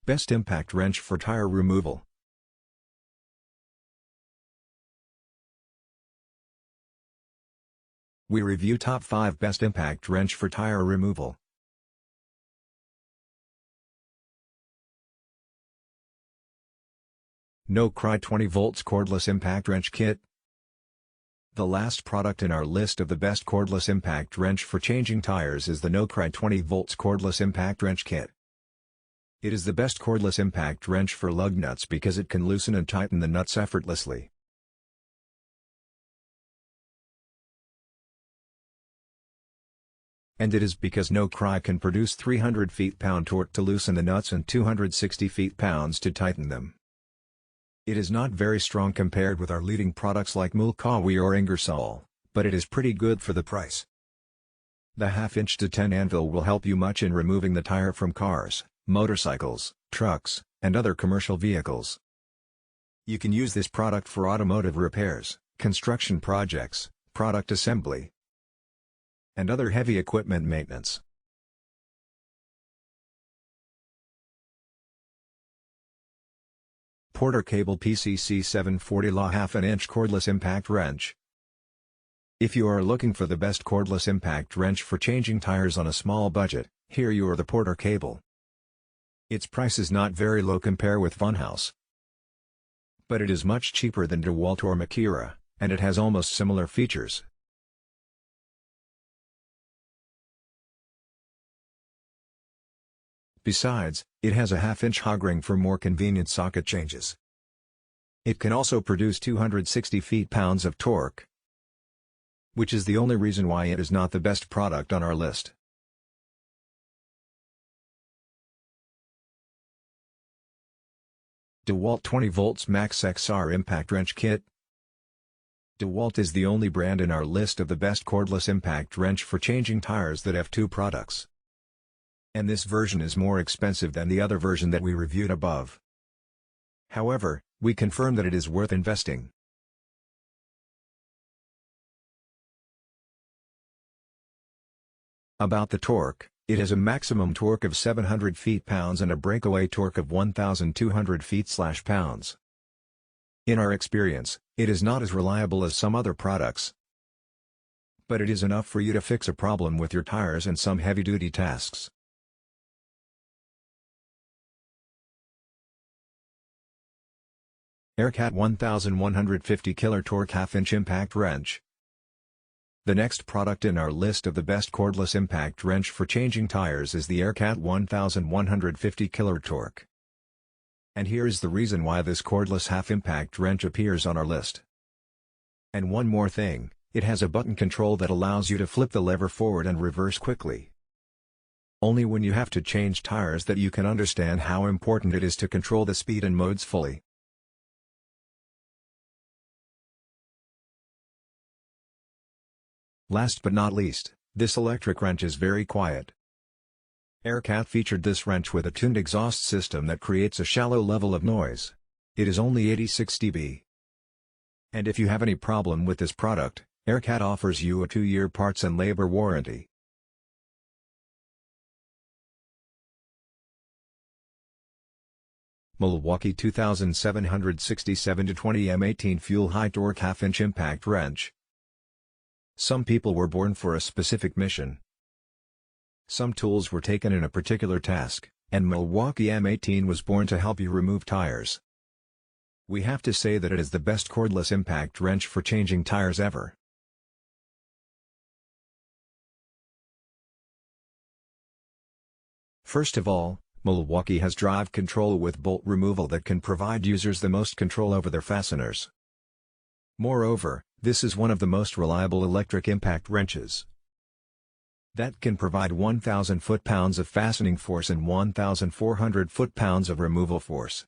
Best impact wrench for tire removal. We review top 5 best impact wrench for tire removal. NoCry 20 volts cordless impact wrench kit. The last product in our list of the best cordless impact wrench for changing tires is the NoCry 20 volts cordless impact wrench kit. It is the best cordless impact wrench for lug nuts because it can loosen and tighten the nuts effortlessly. And it is because NoCry can produce 300 feet-pound torque to loosen the nuts and 260 feet-pounds to tighten them. It is not very strong compared with our leading products like Milwaukee or Ingersoll, but it is pretty good for the price. The 1/2 to 10 anvil will help you much in removing the tire from cars, motorcycles, trucks, and other commercial vehicles. You can use this product for automotive repairs, construction projects, product assembly, and other heavy equipment maintenance. Porter Cable PCC 740 La 1/2 inch cordless impact wrench. If you are looking for the best cordless impact wrench for changing tires on a small budget, here you are the Porter Cable. Its price is not very low compared with Funhouse, but it is much cheaper than DEWALT or Makira, and it has almost similar features. Besides, it has a 1/2 inch hog ring for more convenient socket changes. It can also produce 260 feet-pounds of torque, which is the only reason why it is not the best product on our list. DEWALT 20 volts Max XR impact wrench kit. DEWALT is the only brand in our list of the best cordless impact wrench for changing tires that have 2 products. And this version is more expensive than the other version that we reviewed above. However, we confirm that it is worth investing. About the torque, it has a maximum torque of 700 feet-pounds and a breakaway torque of 1,200 feet/pounds. In our experience, it is not as reliable as some other products, but it is enough for you to fix a problem with your tires and some heavy-duty tasks. AIRCAT 1150 killer torque 1/2 inch impact wrench. The next product in our list of the best cordless impact wrench for changing tires is the AIRCAT 1150 killer torque. And here is the reason why this cordless 1/2 impact wrench appears on our list. And one more thing, it has a button control that allows you to flip the lever forward and reverse quickly. Only when you have to change tires that you can understand how important it is to control the speed and modes fully. Last but not least, this electric wrench is very quiet. AIRCAT featured this wrench with a tuned exhaust system that creates a shallow level of noise. It is only 86 dB. And if you have any problem with this product, AIRCAT offers you a 2-year parts and labor warranty. Milwaukee 2767-20 M18 fuel high torque 1/2 inch impact wrench. Some people were born for a specific mission. Some tools were taken in a particular task, and Milwaukee M18 was born to help you remove tires. We have to say that it is the best cordless impact wrench for changing tires ever. First of all, Milwaukee has drive control with bolt removal that can provide users the most control over their fasteners. Moreover, this is one of the most reliable electric impact wrenches that can provide 1,000 foot-pounds of fastening force and 1,400 foot-pounds of removal force.